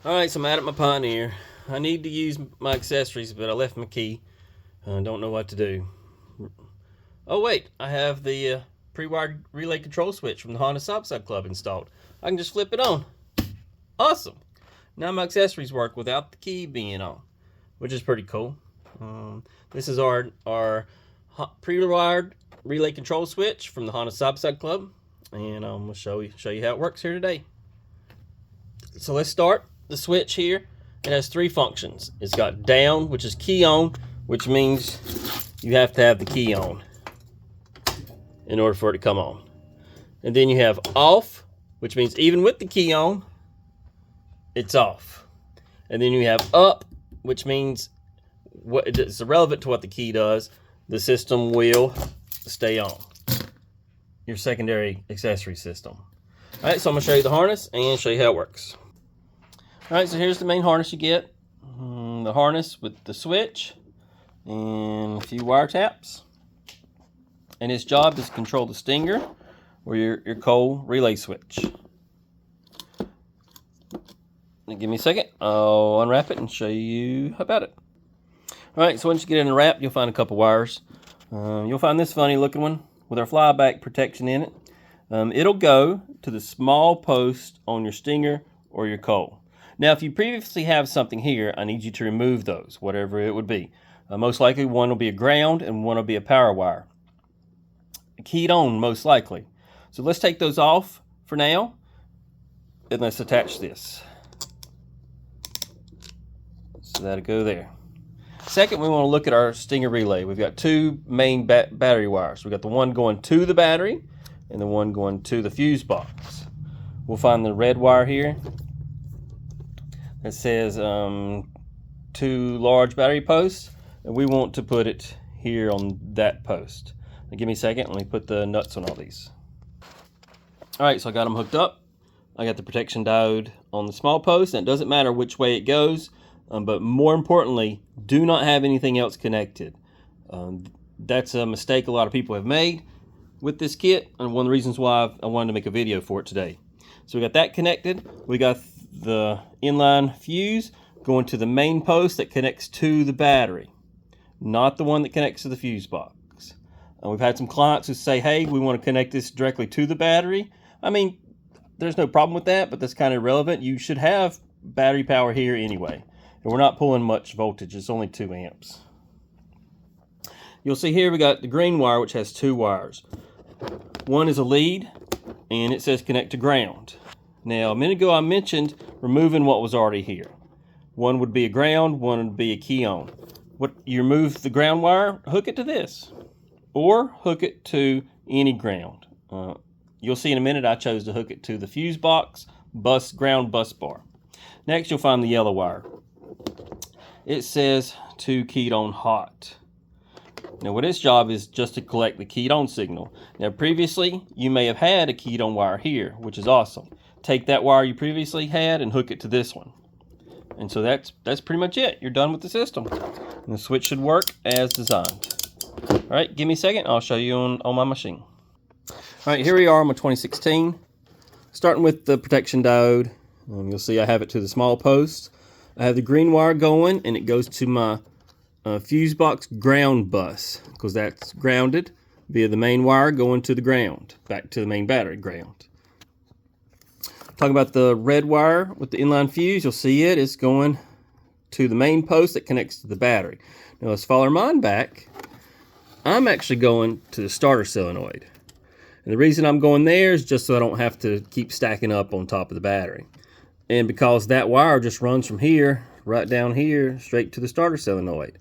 Alright, so I'm at my Pioneer. I need to use my accessories, but I left my key. I don't know what to do. Oh wait, I have the pre-wired relay control switch from the HondaSxS.com installed. I can just flip it on. Awesome! Now my accessories work without the key being on, which is pretty cool. This is our pre-wired relay control switch from the HondaSxS.com, and I'm going to show you how it works here today. So let's start. The switch here, it has three functions. It's got down, which is key on, which means you have to have the key on in order for it to come on. And then you have off, which means even with the key on, it's off. And then you have up, which means it's irrelevant to what the key does, the system will stay on. Your secondary accessory system. All right, so I'm gonna show you the harness and show you how it works. All right, so here's the main harness you get. The harness with the switch and a few wire taps. And its job is to control the stinger or your coal relay switch. Now give me a second. I'll unwrap it and show you about it. All right, so once you get it unwrapped, you'll find a couple wires. You'll find this funny looking one with our flyback protection in it. It'll go to the small post on your stinger or your coal. Now, if you previously have something here, I need you to remove those, whatever it would be. Most likely one will be a ground and one will be a power wire. Keyed on, most likely. So let's take those off for now, and let's attach this. So that'll go there. Second, we want to look at our stinger relay. We've got two main battery wires. We've got the one going to the battery and the one going to the fuse box. We'll find the red wire here. It says 2 large battery posts, and we want to put it here on that post. Now give me a second, let me put the nuts on all these. Alright, so I got them hooked up. I got the protection diode on the small post, and it doesn't matter which way it goes, but more importantly, do not have anything else connected. That's a mistake a lot of people have made with this kit, and one of the reasons why I wanted to make a video for it today. So we got that connected. We got the inline fuse going to the main post that connects to the battery, not the one that connects to the fuse box. We've had some clients who say, hey, we want to connect this directly to the battery. I mean, there's no problem with that, but that's kind of irrelevant. You should have battery power here anyway. And we're not pulling much voltage. It's only 2 amps. You'll see here we got the green wire, which has 2 wires. One is a lead, and it says connect to ground. Now, a minute ago I mentioned removing what was already here. One would be a ground, one would be a key on. You remove the ground wire, hook it to this, or hook it to any ground. You'll see in a minute I chose to hook it to the fuse box, ground bus bar. Next, you'll find the yellow wire. It says to keyed on hot. Now, what its job is just to collect the keyed on signal. Now, previously, you may have had a keyed on wire here, which is awesome. Take that wire you previously had and hook it to this one. And so that's pretty much it. You're done with the system. And the switch should work as designed. All right, give me a second. I'll show you on my machine. All right, here we are on my 2016. Starting with the protection diode. You'll see I have it to the small post. I have the green wire going, and it goes to my fuse box ground bus, because that's grounded via the main wire going to the ground, back to the main battery ground. Talking about the red wire with the inline fuse, you'll see it's going to the main post that connects to the battery. Now let's follow mine back. I'm actually going to the starter solenoid. And the reason I'm going there is just so I don't have to keep stacking up on top of the battery. And because that wire just runs from here, right down here, straight to the starter solenoid.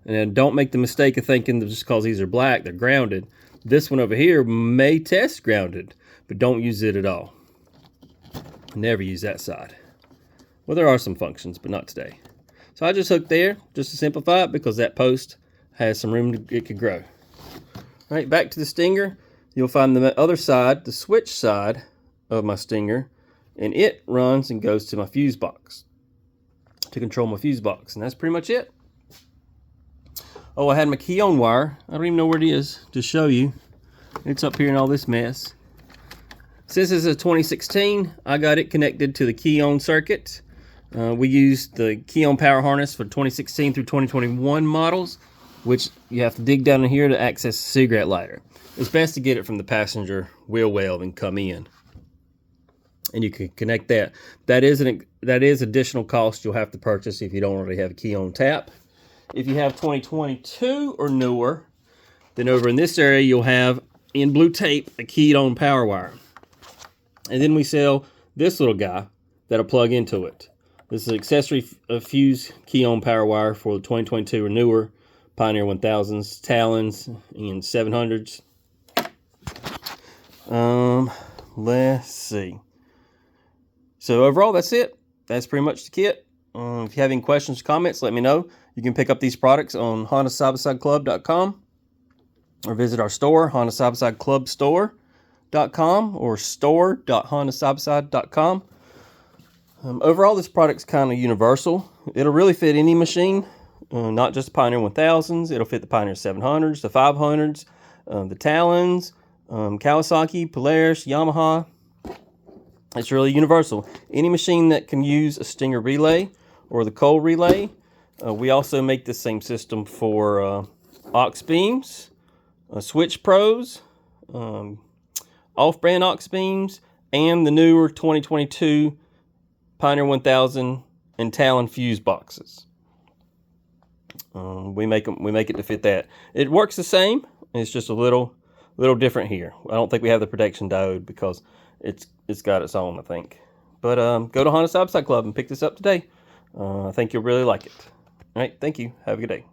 And then don't make the mistake of thinking that just because these are black, they're grounded. This one over here may test grounded, but don't use it at all. Never use that side. Well, there are some functions, but not today. So I just hooked there, just to simplify it, because that post has some room it could grow. All right, back to the stinger. You'll find the other side, the switch side of my stinger, and it runs and goes to my fuse box to control my fuse box, and that's pretty much it. Oh, I had my key on wire. I don't even know where it is to show you. It's up here in all this mess. Since it's a 2016, I got it connected to the key on circuit. We used the key-on power harness for 2016 through 2021 models, which you have to dig down in here to access the cigarette lighter. It's best to get it from the passenger wheel well and come in, and you can connect that. That is additional cost you'll have to purchase if you don't already have a key-on tap. If you have 2022 or newer, then over in this area you'll have, in blue tape, a keyed-on power wire. And then we sell this little guy that'll plug into it. This is an accessory fuse key-on power wire for the 2022 or newer Pioneer 1000s, Talons, and 700s. Let's see. So overall, that's it. That's pretty much the kit. If you have any questions or comments, let me know. You can pick up these products on HondaSxS.com or visit our store, HondaSxS.com or store.HondaSxS.com. Overall, this product's kind of universal. It'll really fit any machine, not just the Pioneer 1000s. It'll fit the Pioneer 700s, the 500s, the Talons, Kawasaki, Polaris, Yamaha. It's really universal. Any machine that can use a Stinger relay or the coal relay. We also make the same system for aux beams, switch pros, off-brand aux beams, and the newer 2022 Pioneer 1000 and Talon fuse boxes. We make it to fit that. It works the same. It's just a little different here. I don't think we have the protection diode because it's got its own, I think. But go to HondaSxS.com and pick this up today. I think you'll really like it. All right, thank you. Have a good day.